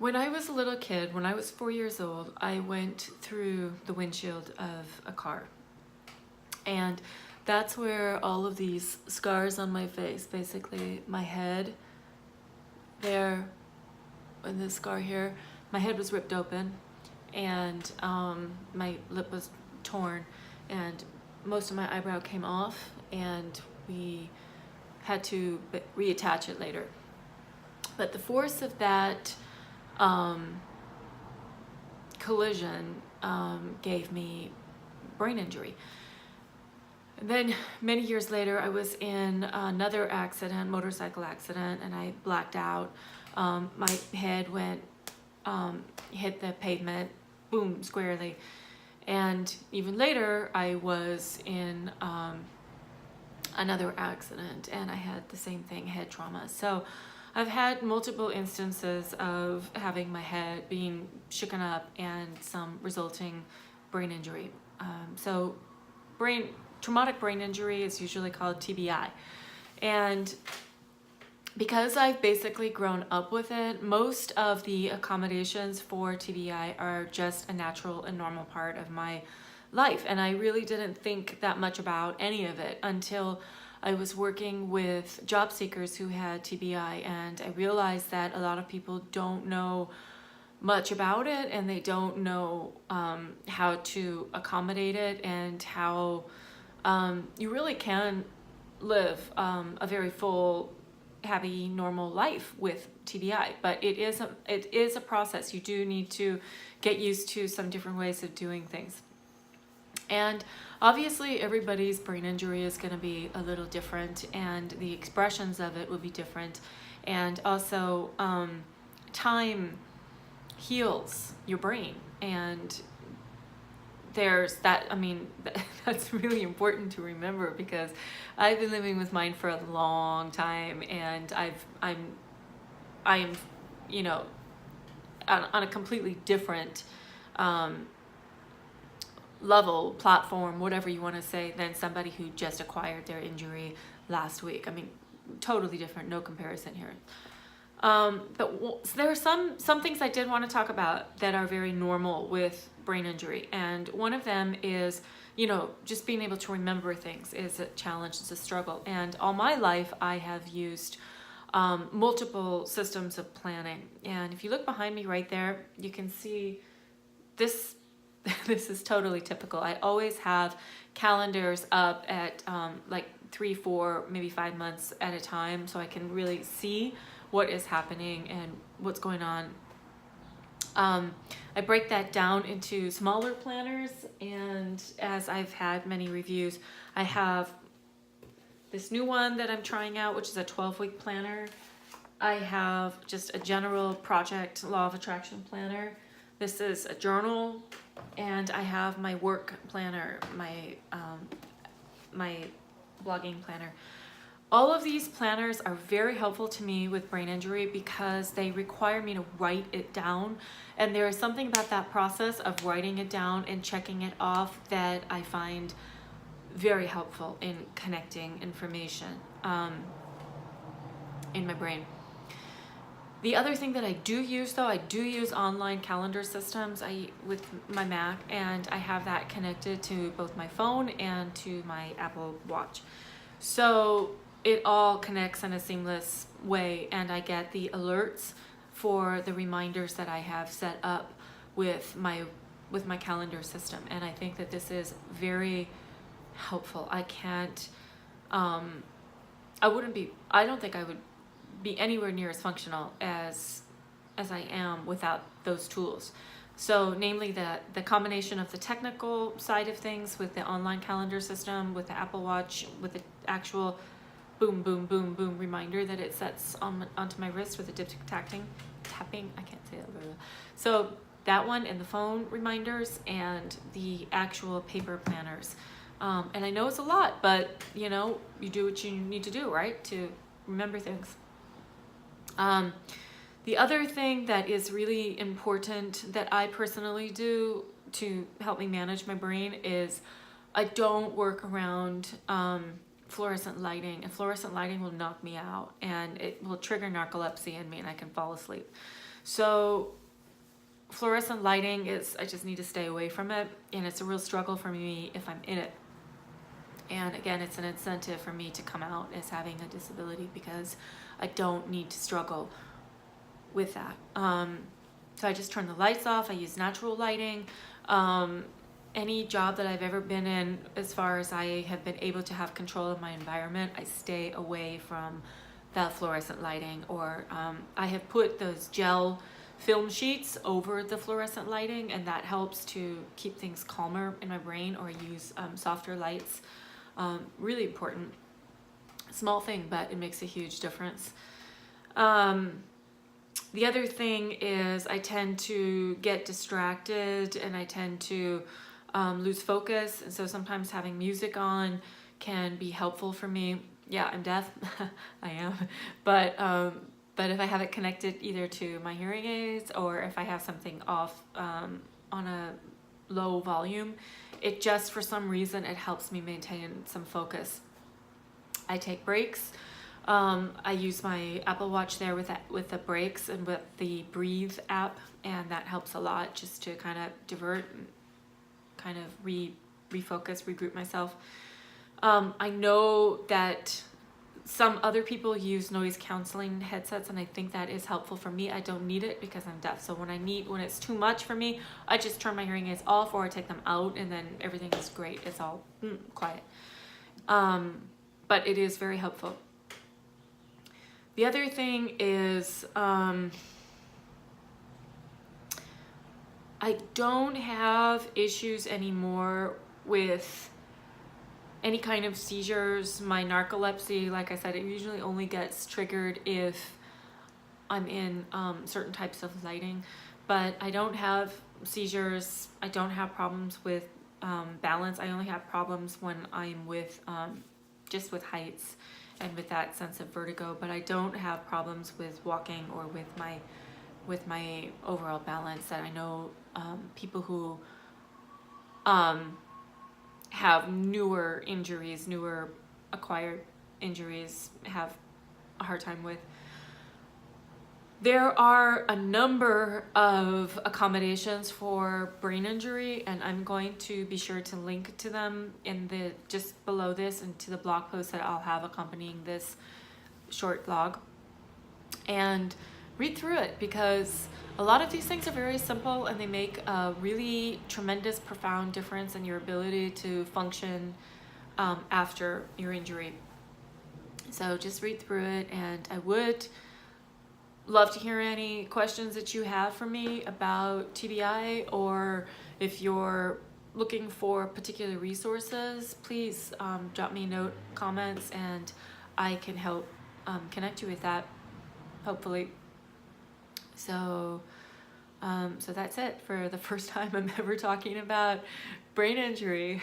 When I was a little kid, when I was 4 years old, I went through the windshield of a car. And that's where all of these scars on my face, basically my head there, and this scar here, my head was ripped open, and my lip was torn, and most of my eyebrow came off, and we had to reattach it later. But the force of that collision gave me brain injury. And then many years later, I was in another accident, motorcycle accident, and I blacked out. My head went, hit the pavement, boom, squarely. And even later, I was in another accident, and I had the same thing, head trauma. So I've had multiple instances of having my head being shooken up and some resulting brain injury. So traumatic brain injury is usually called TBI. And because I've basically grown up with it, most of the accommodations for TBI are just a natural and normal part of my life. And I really didn't think that much about any of it until I was working with job seekers who had TBI, and I realized that a lot of people don't know much about it, and they don't know how to accommodate it, and how you really can live a very full, happy, normal life with TBI. But it is a process. You do need to get used to some different ways of doing things. And obviously everybody's brain injury is going to be a little different, and the expressions of it will be different. And also time heals your brain, and there's that, that's really important to remember, because I've been living with mine for a long time, and I'm on a completely different level, platform, whatever you want to say, than somebody who just acquired their injury last week. Totally different, no comparison here. But there are some things I did want to talk about that are very normal with brain injury. And one of them is, just being able to remember things is a challenge, it's a struggle. And all my life, I have used multiple systems of planning. And if you look behind me right there, you can see this. This is totally typical. I always have calendars up at like 3, 4, maybe 5 months at a time, so I can really see what is happening and what's going on. I break that down into smaller planners, and as I've had many reviews, I have this new one that I'm trying out, which is a 12-week planner. I have just a general project law of attraction planner. This is a journal, and I have my work planner, my blogging planner. All of these planners are very helpful to me with brain injury because they require me to write it down. And there is something about that process of writing it down and checking it off that I find very helpful in connecting information in my brain. The other thing that I do use, though, I do use online calendar systems with my Mac, and I have that connected to both my phone and to my Apple Watch. So it all connects in a seamless way, and I get the alerts for the reminders that I have set up with my calendar system. And I think that this is very helpful. I don't think I would be anywhere near as functional as I am without those tools. So namely the combination of the technical side of things with the online calendar system, with the Apple Watch, with the actual boom, boom, boom, boom reminder that it sets onto my wrist with the tapping, I can't say that very well. So that one, and the phone reminders, and the actual paper planners. And I know it's a lot, but you do what you need to do, right, to remember things. The other thing that is really important that I personally do to help me manage my brain is I don't work around fluorescent lighting, and fluorescent lighting will knock me out, and it will trigger narcolepsy in me, and I can fall asleep. So fluorescent lighting is, I just need to stay away from it, and it's a real struggle for me if I'm in it. And again, it's an incentive for me to come out as having a disability, because I don't need to struggle with that. So I just turn the lights off. I use natural lighting. Any job that I've ever been in, as far as I have been able to have control of my environment, I stay away from that fluorescent lighting. Or I have put those gel film sheets over the fluorescent lighting, and that helps to keep things calmer in my brain. Or use softer lights. Really important. Small thing, but it makes a huge difference. The other thing is I tend to get distracted, and I tend to lose focus. And so sometimes having music on can be helpful for me. Yeah, I'm deaf. I am. But if I have it connected either to my hearing aids, or if I have something off on a low volume, it just, for some reason, it helps me maintain some focus. I take breaks. I use my Apple Watch there with the breaks and with the Breathe app, and that helps a lot, just to kind of divert and kind of refocus, regroup myself. I know that some other people use noise canceling headsets, and I think that is helpful for me. I don't need it because I'm deaf. So when it's too much for me, I just turn my hearing aids off, or I take them out, and then everything is great. It's all quiet. But it is very helpful. The other thing is, I don't have issues anymore with any kind of seizures. My narcolepsy, like I said, it usually only gets triggered if I'm in certain types of lighting, but I don't have seizures. I don't have problems with balance. I only have problems when I'm with just with heights and with that sense of vertigo, but I don't have problems with walking or with my overall balance. That I know people who have newer injuries, newer acquired injuries, have a hard time with. There are a number of accommodations for brain injury, and I'm going to be sure to link to them in the just below this, and to the blog post that I'll have accompanying this short blog. And read through it, because a lot of these things are very simple, and they make a really tremendous, profound difference in your ability to function after your injury. So just read through it, and I would love to hear any questions that you have for me about TBI, or if you're looking for particular resources, please drop me a note, comments, and I can help connect you with that, hopefully. So that's it for the first time I'm ever talking about brain injury.